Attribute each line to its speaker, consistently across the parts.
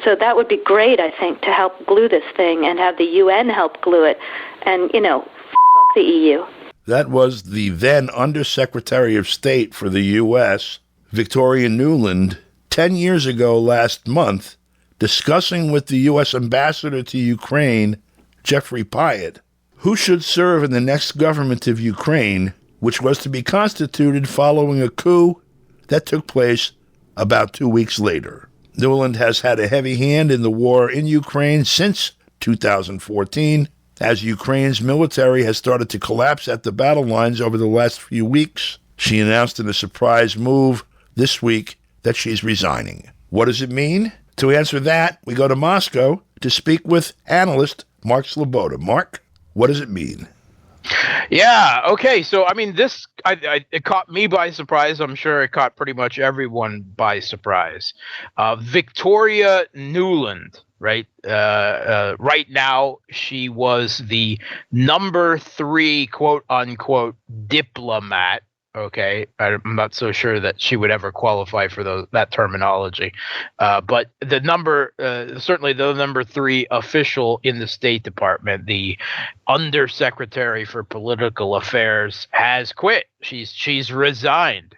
Speaker 1: So that would be great, I think, to help glue this thing and have the UN help glue it. And, fuck the EU.
Speaker 2: That was the then Undersecretary of State for the U.S., Victoria Nuland, 10 years ago last month, discussing with the U.S. Ambassador to Ukraine, Jeffrey Pyatt, who should serve in the next government of Ukraine, which was to be constituted following a coup that took place about 2 weeks later. Nuland has had a heavy hand in the war in Ukraine since 2014, as Ukraine's military has started to collapse at the battle lines over the last few weeks. She announced in a surprise move this week that she's resigning. What does it mean? To answer that, we go to Moscow to speak with analyst Mark Sleboda. Mark, what does it mean?
Speaker 3: Yeah, okay. So, it caught me by surprise. I'm sure it caught pretty much everyone by surprise. Victoria Nuland, right? Right now, she was the number 3, quote unquote, diplomat. Okay, I'm not so sure that she would ever qualify for that terminology, but certainly the number 3 official in the State Department, the Undersecretary for Political Affairs, has quit. She's resigned,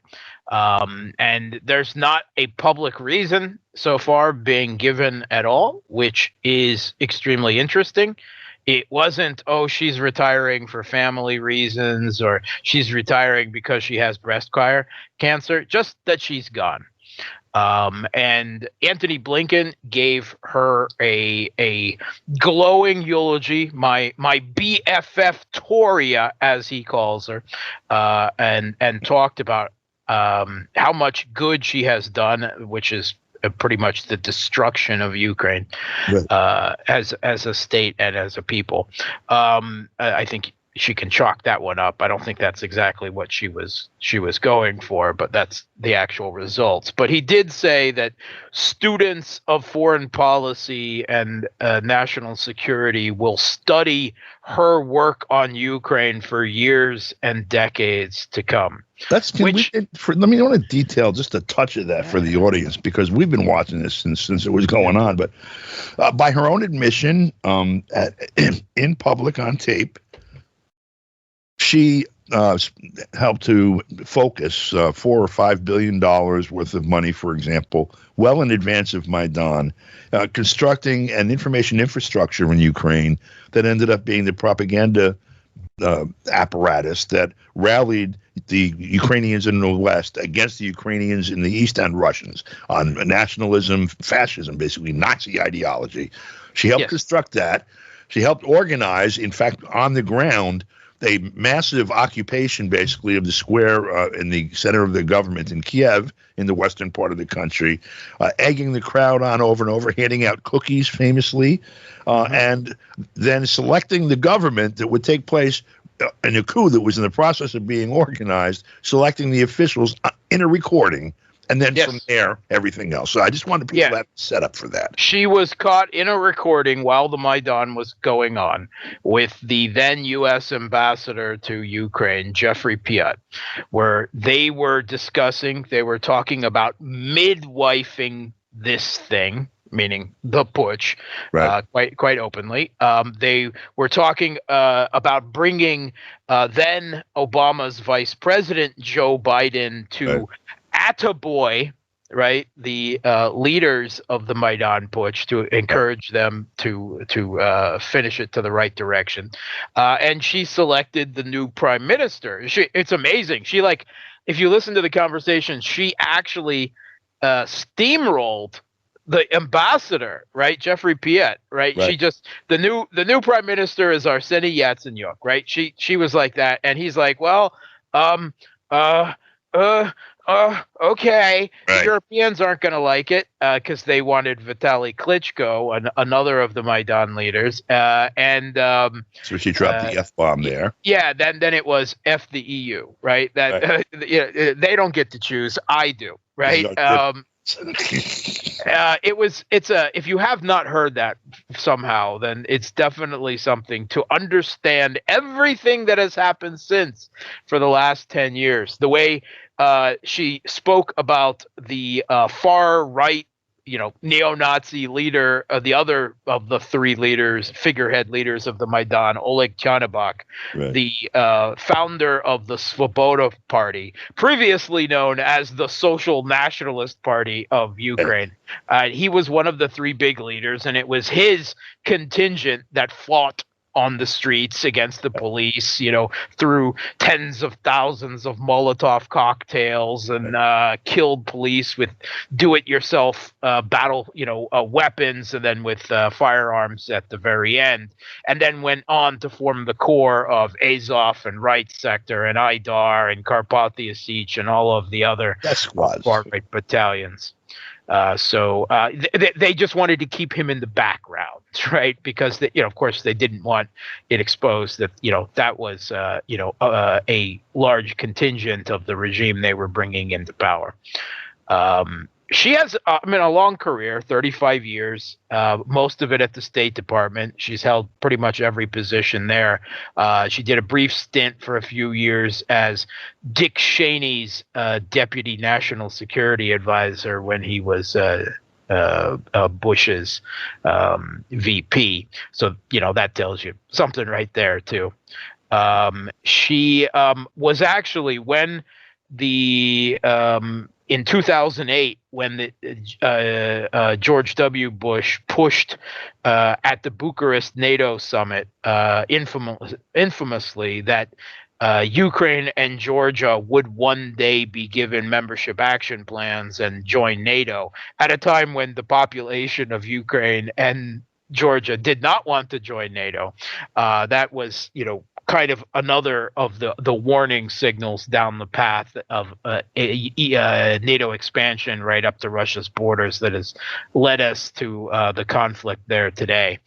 Speaker 3: and there's not a public reason so far being given at all, which is extremely interesting. It wasn't, she's retiring for family reasons or she's retiring because she has breast cancer, just that she's gone. And Antony Blinken gave her a glowing eulogy, my BFF Toria, as he calls her, and talked about how much good she has done, which is pretty much the destruction of Ukraine, right, as a state and as a people. I think she can chalk that one up. I don't think that's exactly what she was going for, but that's the actual results. But he did say that students of foreign policy and national security will study her work on Ukraine for years and decades to come.
Speaker 2: Let me want to detail just a touch of that for the audience, because we've been watching this since it was going on. But by her own admission, in public on tape, she helped to focus $4 or $5 billion worth of money, for example, well in advance of Maidan, constructing an information infrastructure in Ukraine that ended up being the propaganda apparatus that rallied the Ukrainians in the West against the Ukrainians in the East and Russians on nationalism, fascism, basically Nazi ideology. She helped construct that. She helped organize, in fact, on the ground, a massive occupation, basically, of the square in the center of the government in Kiev, in the western part of the country, egging the crowd on over and over, handing out cookies, famously, and then selecting the government that would take place in a coup that was in the process of being organized, selecting the officials in a recording, and then from there, everything else. So I just wanted people to have set up for that.
Speaker 3: She was caught in a recording while the Maidan was going on with the then U.S. ambassador to Ukraine, Jeffrey Pyatt, where they were talking about midwifing this thing, meaning the putsch, right, quite openly. They were talking about bringing then Obama's vice president, Joe Biden, to attaboy, right, the leaders of the Maidan putsch, to encourage them to finish it to the right direction. And she selected the new prime minister. It's amazing. If you listen to the conversation, she actually steamrolled the ambassador, right, Jeffrey Pyatt, right? She just the new prime minister is Arseniy Yatsenyuk, right? She was like that, and he's like, well, okay. The Europeans aren't going to like it because they wanted Vitaly Klitschko, another of the Maidan leaders, and
Speaker 2: so she dropped the F-bomb there.
Speaker 3: Yeah, then it was F the EU, right? That they don't get to choose, I do, right? If you have not heard that somehow, then it's definitely something to understand everything that has happened since for the last 10 years. The way she spoke about the far right, neo-Nazi leader, the other of the three leaders, figurehead leaders of the Maidan, Oleg Tyahnybok,
Speaker 2: Right.
Speaker 3: the founder of the Sleboda party, previously known as the Social Nationalist Party of Ukraine. He was one of the three big leaders, and it was his contingent that fought on the streets against the police, threw tens of thousands of Molotov cocktails and killed police with do-it-yourself battle, weapons, and then with firearms at the very end, and then went on to form the core of Azov and Right Sector and Aidar and Carpathia Sich and all of the other far-right battalions. So they just wanted to keep him in the background, right? Because of course, they didn't want it exposed that that was a large contingent of the regime they were bringing into power. She has, a long career, 35 years, most of it at the State Department. She's held pretty much every position there. She did a brief stint for a few years as Dick Cheney's deputy national security advisor when he was Bush's VP. So, that tells you something right there, too. She was actually when in 2008, when George W. Bush pushed at the Bucharest NATO summit, infamously, that Ukraine and Georgia would one day be given membership action plans and join NATO, at a time when the population of Ukraine and Georgia did not want to join NATO. That was, kind of another of the warning signals down the path of NATO expansion right up to Russia's borders that has led us to the conflict there today.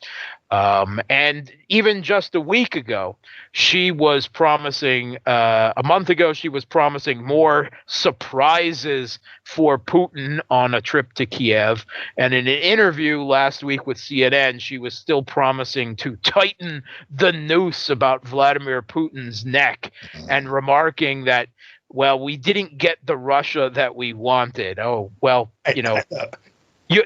Speaker 3: And even just a week ago, she was promising, a month ago, she was promising more surprises for Putin on a trip to Kiev. And in an interview last week with CNN, she was still promising to tighten the noose about Vladimir Putin's neck and remarking that, well, we didn't get the Russia that we wanted. Oh, well,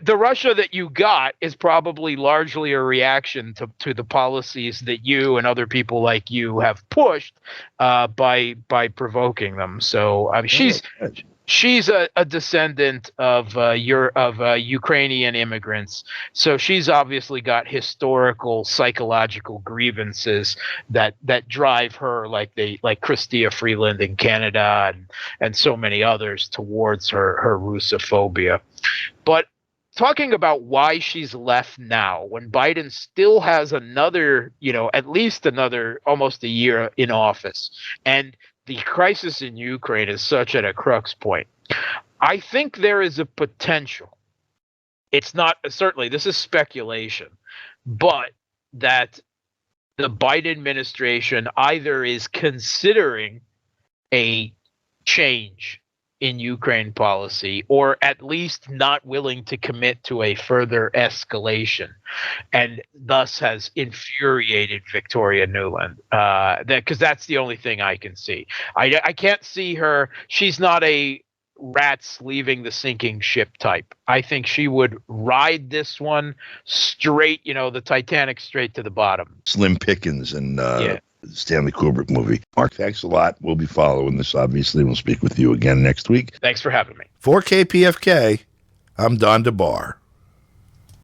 Speaker 3: the Russia that you got is probably largely a reaction to the policies that you and other people like you have pushed by provoking them. So she's a descendant of Ukrainian immigrants. So she's obviously got historical psychological grievances that drive her, like Chrystia Freeland in Canada and so many others, towards her Russophobia. But talking about why she's left now, when Biden still has another, at least another almost a year in office, and the crisis in Ukraine is such at a crux point, I think there is a potential. It's not, certainly this is speculation, but that the Biden administration either is considering a change in Ukraine policy, or at least not willing to commit to a further escalation, and thus has infuriated Victoria Nuland. Because that's the only thing I can see. I can't see her. She's not a rats leaving the sinking ship type. I think she would ride this one straight, the Titanic, straight to the bottom.
Speaker 2: Slim Pickens and Stanley Kubrick movie. Mark, thanks a lot. We'll be following this, obviously. We'll speak with you again next week.
Speaker 3: Thanks for having me.
Speaker 2: For KPFK, I'm Don DeBar.